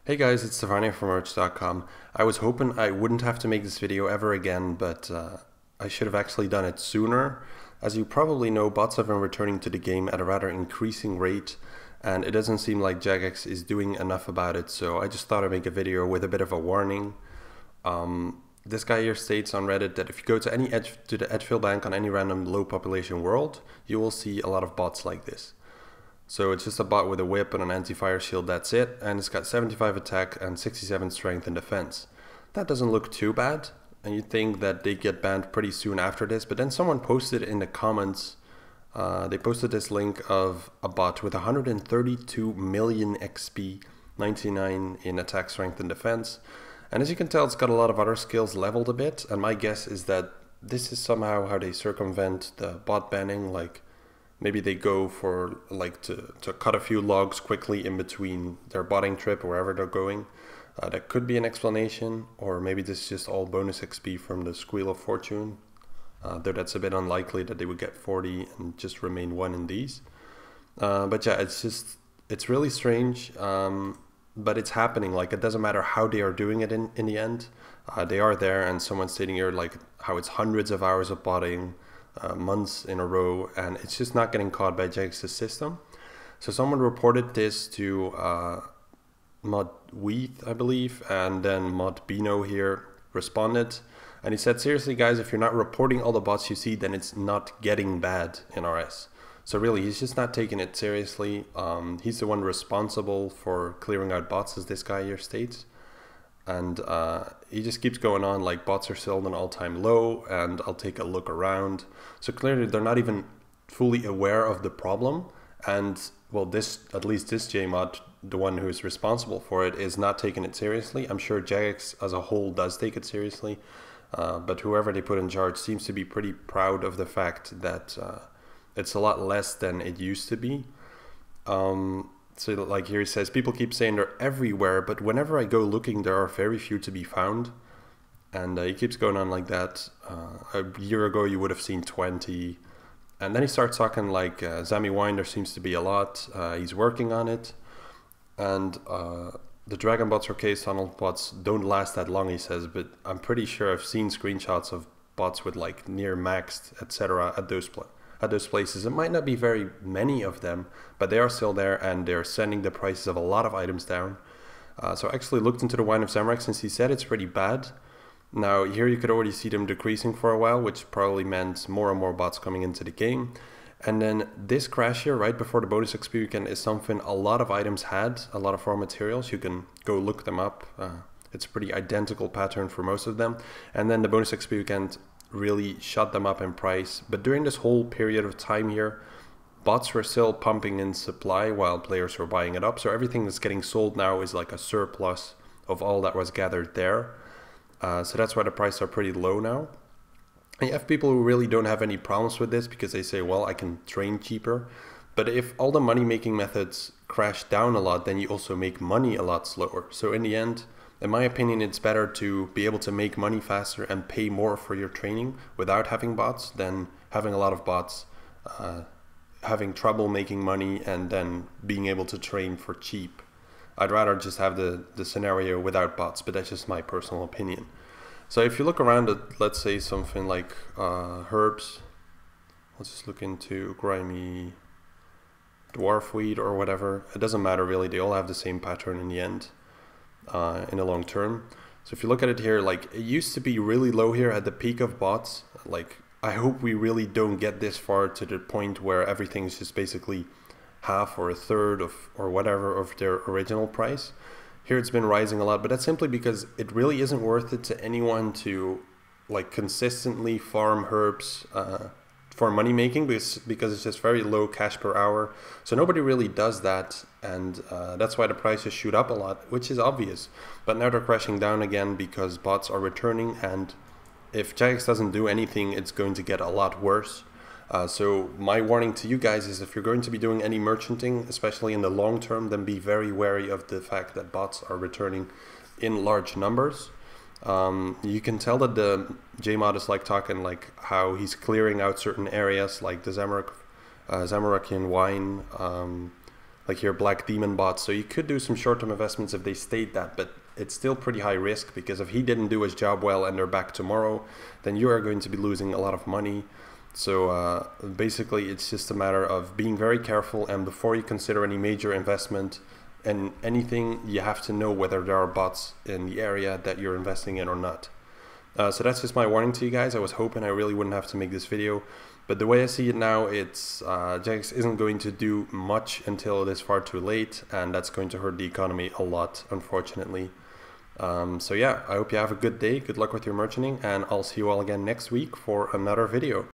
Hey guys, it's Stefania from Merch.com. I was hoping I wouldn't have to make this video ever again, but I should have actually done it sooner. As you probably know, bots have been returning to the game at a rather increasing rate, and it doesn't seem like Jagex is doing enough about it, so I just thought I'd make a video with a bit of a warning. This guy here states on Reddit that if you go to the Edgefield Bank on any random low population world, you will see a lot of bots like this. So it's just a bot with a whip and an anti-fire shield, that's it, and it's got 75 attack and 67 strength and defense. That doesn't look too bad, and you'd think that they get banned pretty soon after this, but then someone posted in the comments, they posted this link of a bot with 132 million XP, 99 in attack, strength and defense, and as you can tell it's got a lot of other skills leveled a bit, and my guess is that this is somehow how they circumvent the bot banning, like maybe they go for like to cut a few logs quickly in between their botting trip or wherever they're going. That could be an explanation, or maybe this is just all bonus XP from the Squeal of Fortune. Though that's a bit unlikely that they would get 40 and just remain 1 in these. But yeah, it's really strange, but it's happening. Like, it doesn't matter how they are doing it in the end. They are there, and someone's stating here like how it's hundreds of hours of botting, months in a row, and it's just not getting caught by Jagex's system. So someone reported this to Mod Weeth, I believe, and then Mod Bino here responded, and he said, seriously guys, if you're not reporting all the bots you see, then it's not getting bad in RS. So really, he's just not taking it seriously. He's the one responsible for clearing out bots, as this guy here states. And he just keeps going on like bots are still at an all-time low, and I'll take a look around. So clearly they're not even fully aware of the problem, and well, at least this JMod, the one who is responsible for it, is not taking it seriously. I'm sure Jagex as a whole does take it seriously, but whoever they put in charge seems to be pretty proud of the fact that it's a lot less than it used to be. So like here he says, people keep saying they're everywhere, but whenever I go looking, there are very few to be found. And he keeps going on like that. A year ago, you would have seen 20. And then he starts talking like, Zami Wine, there seems to be a lot. He's working on it. And the Dragon bots or case tunnel bots don't last that long, he says. But I'm pretty sure I've seen screenshots of bots with like near maxed, etc. at those places. It might not be very many of them, but they are still there, and they're sending the prices of a lot of items down. So I actually looked into the Wine of Zamorak, since he said it's pretty bad. Now here you could already see them decreasing for a while, which probably meant more and more bots coming into the game. And then this crash here right before the bonus XP weekend is something a lot of items had, a lot of raw materials. You can go look them up. It's a pretty identical pattern for most of them. And then the bonus XP weekend really shot them up in price. But during this whole period of time here, bots were still pumping in supply while players were buying it up. So everything that's getting sold now is like a surplus of all that was gathered there. So that's why the prices are pretty low now. And you have people who really don't have any problems with this because they say, well, I can train cheaper. But if all the money making methods crash down a lot, then you also make money a lot slower. So in the end, in my opinion, it's better to be able to make money faster and pay more for your training without having bots than having a lot of bots, having trouble making money and then being able to train for cheap. I'd rather just have the scenario without bots, but that's just my personal opinion. So if you look around at, let's say, something like herbs, let's just look into grimy dwarfweed or whatever. It doesn't matter really, they all have the same pattern in the end. In the long term. So if you look at it here, like it used to be really low here at the peak of bots. Like I hope we really don't get this far to the point where everything is just basically half or a third of or whatever of their original price. Here it's been rising a lot, but that's simply because it really isn't worth it to anyone to like consistently farm herbs for money making, because it's just very low cash per hour. So nobody really does that, and that's why the prices shoot up a lot, which is obvious. But now they're crashing down again because bots are returning, and if Jagex doesn't do anything, it's going to get a lot worse. So my warning to you guys is, if you're going to be doing any merchanting, especially in the long term, then be very wary of the fact that bots are returning in large numbers. You can tell that the JMod is like talking like how he's clearing out certain areas like the Zamarakian wine, like here Black Demon bots. So you could do some short-term investments if they state that, but it's still pretty high risk, because if he didn't do his job well and they're back tomorrow, then you are going to be losing a lot of money. So basically it's just a matter of being very careful, and before you consider any major investment and anything, you have to know whether there are bots in the area that you're investing in or not. So that's just my warning to you guys. I was hoping I really wouldn't have to make this video, but the way I see it now, it's Jagex isn't going to do much until it is far too late, and that's going to hurt the economy a lot, unfortunately. So yeah, I hope you have a good day, good luck with your merchanting, and I'll see you all again next week for another video.